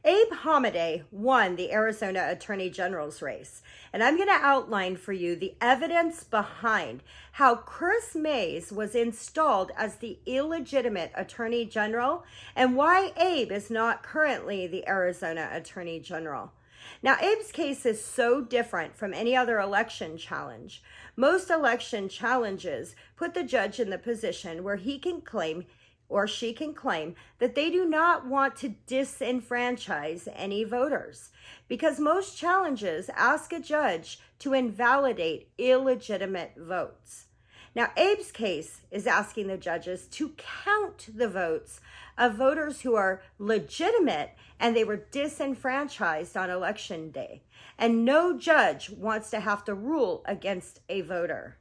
Abe Hamadeh won the Arizona Attorney General's race, and I'm going to outline for you the evidence behind how Kris was installed as the illegitimate Attorney General and why Abe is not currently the Arizona Attorney General. Now, Abe's case is so different from any other election challenge. Most election challenges put the judge in the position where he can claim or she can claim that they do not want to disenfranchise any voters, because most challenges ask a judge to invalidate illegitimate votes. Now, Abe's case is asking the judges to count the votes of voters who are legitimate and they were disenfranchised on election day, and no judge wants to have to rule against a voter.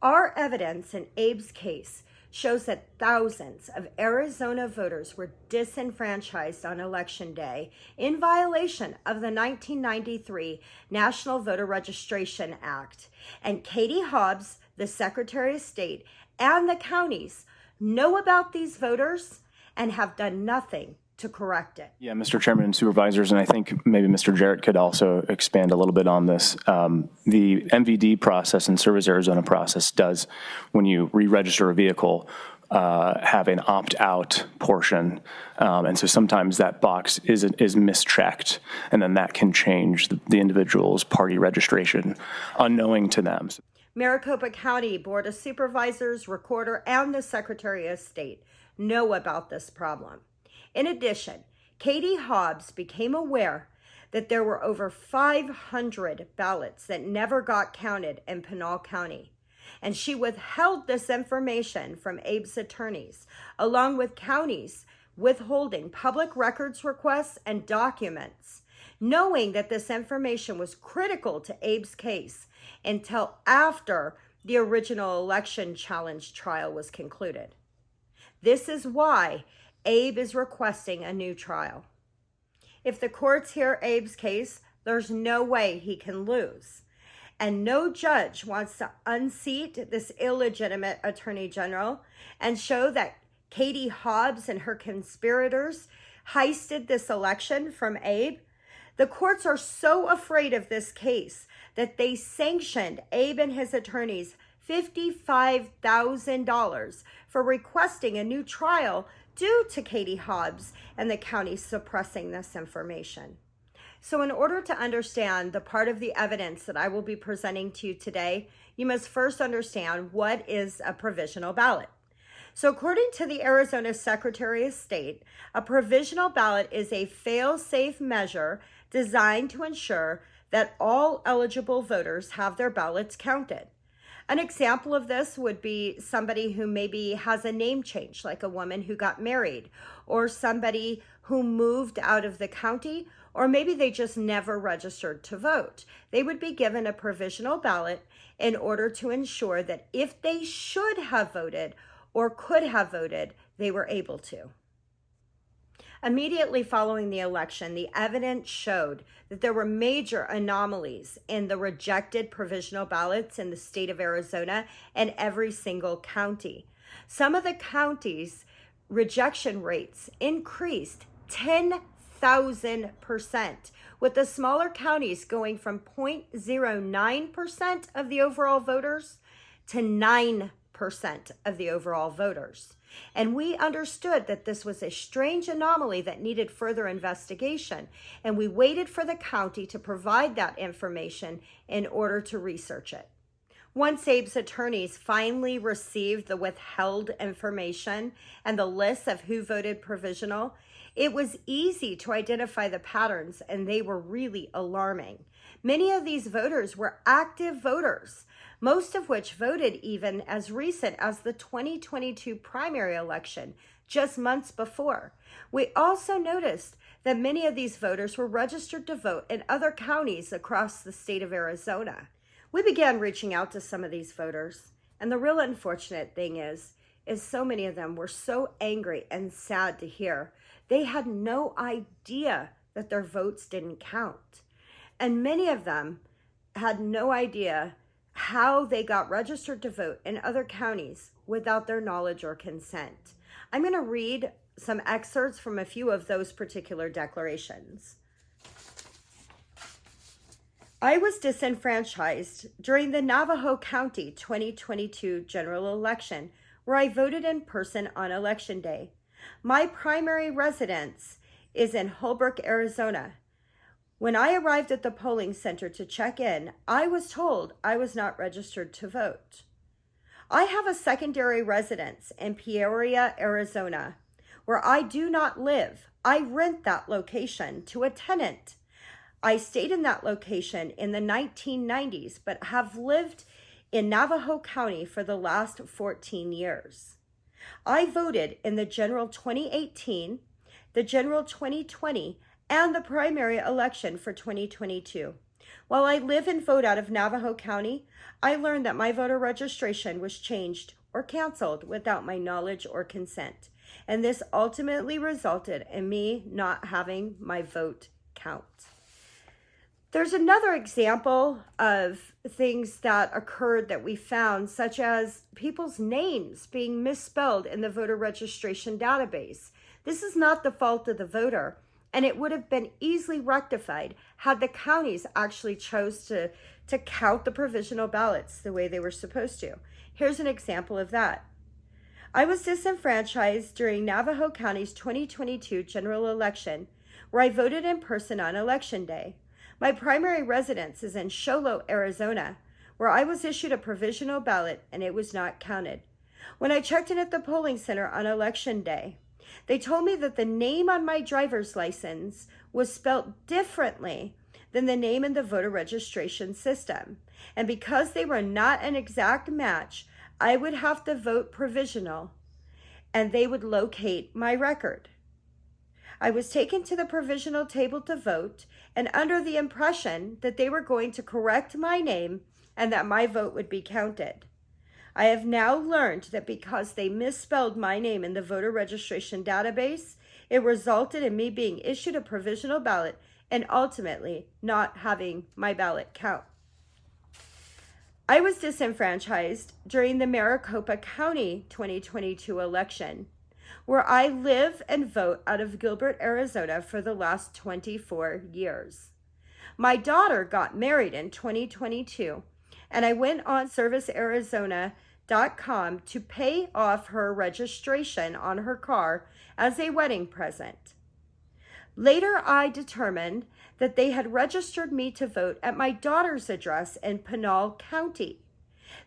Our evidence in Abe's case shows that thousands of Arizona voters were disenfranchised on election day in violation of the 1993 National Voter Registration Act. And Katie Hobbs, the Secretary of State, and the counties know about these voters and have done nothing to correct it. Yeah, Mr. Chairman and Supervisors, and I think maybe Mr. Jarrett could also expand a little bit on this. The MVD process and Service Arizona process does, when you re-register a vehicle, have an opt-out portion, and so sometimes that box is mischecked, and then that can change the individual's party registration unknowing to them. Maricopa County Board of Supervisors, Recorder, and the Secretary of State know about this problem. In addition, Katie Hobbs became aware that there were over 500 ballots that never got counted in Pinal County, and she withheld this information from Abe's attorneys, along with counties withholding public records requests and documents, knowing that this information was critical to Abe's case until after the original election challenge trial was concluded. This is why Abe is requesting a new trial. If the courts hear Abe's case, there's no way he can lose. And no judge wants to unseat this illegitimate Attorney General and show that Katie Hobbs and her conspirators heisted this election from Abe. The courts are so afraid of this case that they sanctioned Abe and his attorneys $55,000 for requesting a new trial due to Katie Hobbs and the county suppressing this information. So in order to understand the part of the evidence that I will be presenting to you today, you must first understand what is a provisional ballot. So according to the Arizona Secretary of State, a provisional ballot is a fail-safe measure designed to ensure that all eligible voters have their ballots counted. An example of this would be somebody who maybe has a name change, like a woman who got married, or somebody who moved out of the county, or maybe they just never registered to vote. They would be given a provisional ballot in order to ensure that if they should have voted or could have voted, they were able to. Immediately following the election, the evidence showed that there were major anomalies in the rejected provisional ballots in the state of Arizona and every single county. Some of the counties' rejection rates increased 10,000%, with the smaller counties going from 0.09% of the overall voters to 9% of the overall voters. And we understood that this was a strange anomaly that needed further investigation, and we waited for the county to provide that information in order to research it. Once Abe's attorneys finally received the withheld information and the list of who voted provisional, it was easy to identify the patterns, and they were really alarming. Many of these voters were active voters, most of which voted even as recent as the 2022 primary election, just months before. We also noticed that many of these voters were registered to vote in other counties across the state of Arizona. We began reaching out to some of these voters, and the real unfortunate thing is so many of them were so angry and sad to hear. They had no idea that their votes didn't count. And many of them had no idea how they got registered to vote in other counties without their knowledge or consent. I'm going to read some excerpts from a few of those particular declarations. I was disenfranchised during the Navajo County 2022 general election, where I voted in person on Election Day. My primary residence is in Holbrook, Arizona. When I arrived at the polling center to check in, I was told I was not registered to vote. I have a secondary residence in Peoria, Arizona, where I do not live. I rent that location to a tenant. I stayed in that location in the 1990s, but have lived in Navajo County for the last 14 years. I voted in the general 2018, the general 2020, and the primary election for 2022. While I live and vote out of Navajo County, I learned that my voter registration was changed or canceled without my knowledge or consent, and this ultimately resulted in me not having my vote count. There's another example of things that occurred that we found, such as people's names being misspelled in the voter registration database. This is not the fault of the voter, and it would have been easily rectified had the counties actually chose to count the provisional ballots the way they were supposed to. Here's an example of that. I was disenfranchised during Navajo County's 2022 general election, where I voted in person on Election Day. My primary residence is in Sholo, Arizona, where I was issued a provisional ballot and it was not counted. When I checked in at the polling center on Election Day, they told me that the name on my driver's license was spelt differently than the name in the voter registration system. And because they were not an exact match, I would have to vote provisional and they would locate my record. I was taken to the provisional table to vote and under the impression that they were going to correct my name and that my vote would be counted. I have now learned that because they misspelled my name in the voter registration database, it resulted in me being issued a provisional ballot and ultimately not having my ballot count. I was disenfranchised during the Maricopa County 2022 election, where I live and vote out of Gilbert, Arizona for the last 24 years. My daughter got married in 2022, and I went on servicearizona.com to pay off her registration on her car as a wedding present. Later, I determined that they had registered me to vote at my daughter's address in Pinal County.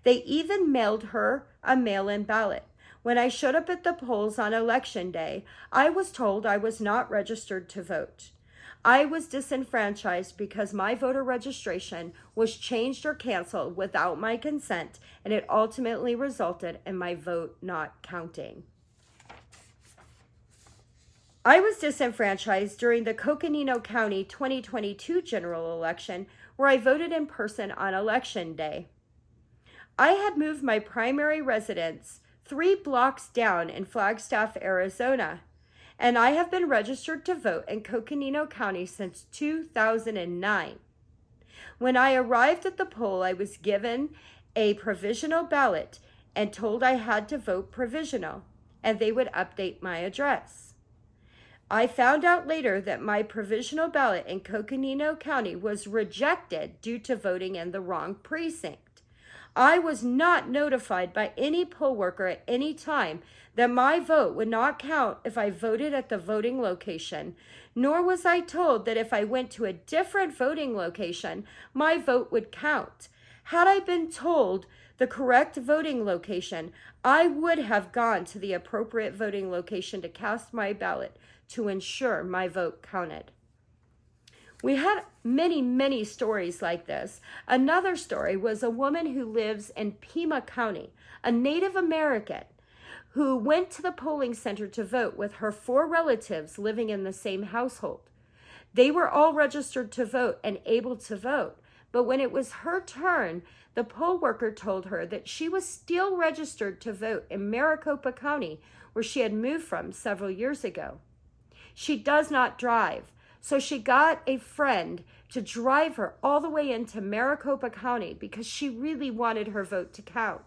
They even mailed her a mail-in ballot. When I showed up at the polls on Election Day, I was told I was not registered to vote. I was disenfranchised because my voter registration was changed or canceled without my consent, and it ultimately resulted in my vote not counting. I was disenfranchised during the Coconino County 2022 general election, where I voted in person on Election Day. I had moved my primary residence 3 blocks down in Flagstaff, Arizona, and I have been registered to vote in Coconino County since 2009. When I arrived at the poll, I was given a provisional ballot and told I had to vote provisional, and they would update my address. I found out later that my provisional ballot in Coconino County was rejected due to voting in the wrong precinct. I was not notified by any poll worker at any time that my vote would not count if I voted at the voting location, nor was I told that if I went to a different voting location, my vote would count. Had I been told the correct voting location, I would have gone to the appropriate voting location to cast my ballot to ensure my vote counted. We had many stories like this. Another story was a woman who lives in Pima County, a Native American, who went to the polling center to vote with her 4 relatives living in the same household. They were all registered to vote and able to vote, but when it was her turn, the poll worker told her that she was still registered to vote in Maricopa County, where she had moved from several years ago. She does not drive, so she got a friend to drive her all the way into Maricopa County because she really wanted her vote to count.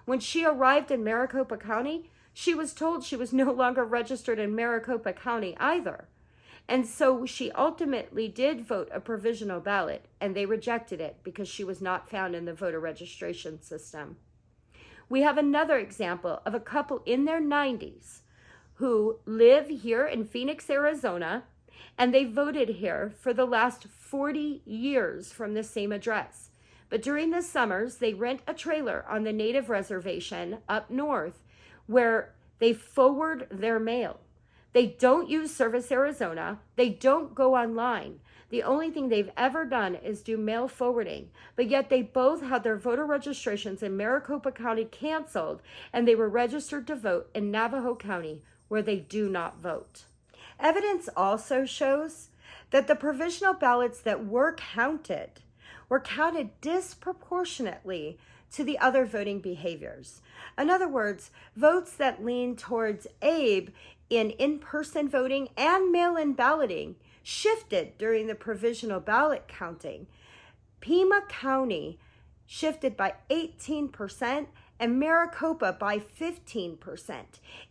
When she arrived in Maricopa County, She was told she was no longer registered in Maricopa County either. And so she ultimately did vote a provisional ballot, and they rejected it because she was not found in the voter registration system. We have another example of a couple in their 90s who live here in Phoenix, Arizona, and they voted here for the last 40 years from the same address. But during the summers, they rent a trailer on the native reservation up north where they forward their mail. They don't use Service Arizona. They don't go online. The only thing they've ever done is do mail forwarding, but yet they both had their voter registrations in Maricopa County canceled, and they were registered to vote in Navajo County, where they do not vote. Evidence also shows that the provisional ballots that were counted disproportionately to the other voting behaviors. In other words, votes that lean towards Abe in-person voting and mail-in balloting shifted during the provisional ballot counting. Pima County shifted by 18% and Maricopa by 15%,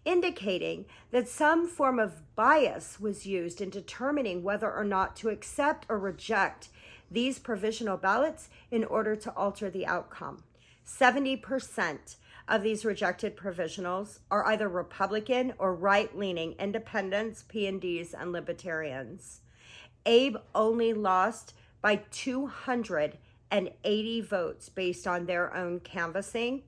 indicating that some form of bias was used in determining whether or not to accept or reject these provisional ballots in order to alter the outcome. 70% of these rejected provisionals are either Republican or right-leaning independents, PNDs, and libertarians. Abe only lost by 280 votes based on their own canvassing.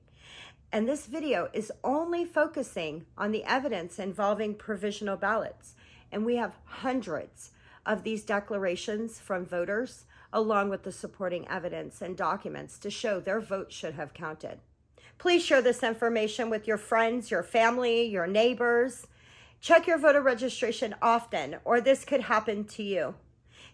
And this video is only focusing on the evidence involving provisional ballots. And we have hundreds of these declarations from voters, along with the supporting evidence and documents to show their vote should have counted. Please share this information with your friends, your family, your neighbors. Check your voter registration often, or this could happen to you.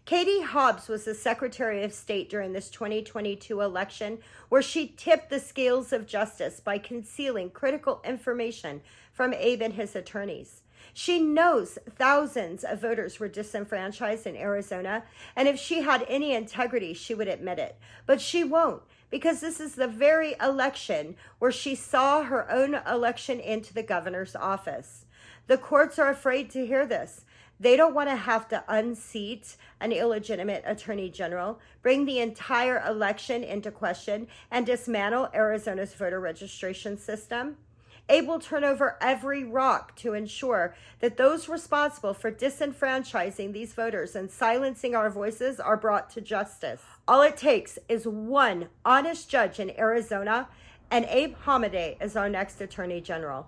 Katie Hobbs was the Secretary of State during this 2022 election, where she tipped the scales of justice by concealing critical information from Abe and his attorneys. She knows thousands of voters were disenfranchised in Arizona, and if she had any integrity, she would admit it. But she won't, because this is the very election where she saw her own election into the governor's office. The courts are afraid to hear this. They don't want to have to unseat an illegitimate attorney general, bring the entire election into question, and dismantle Arizona's voter registration system. Abe will turn over every rock to ensure that those responsible for disenfranchising these voters and silencing our voices are brought to justice. All it takes is one honest judge in Arizona, and Abe Hamadeh is our next attorney general.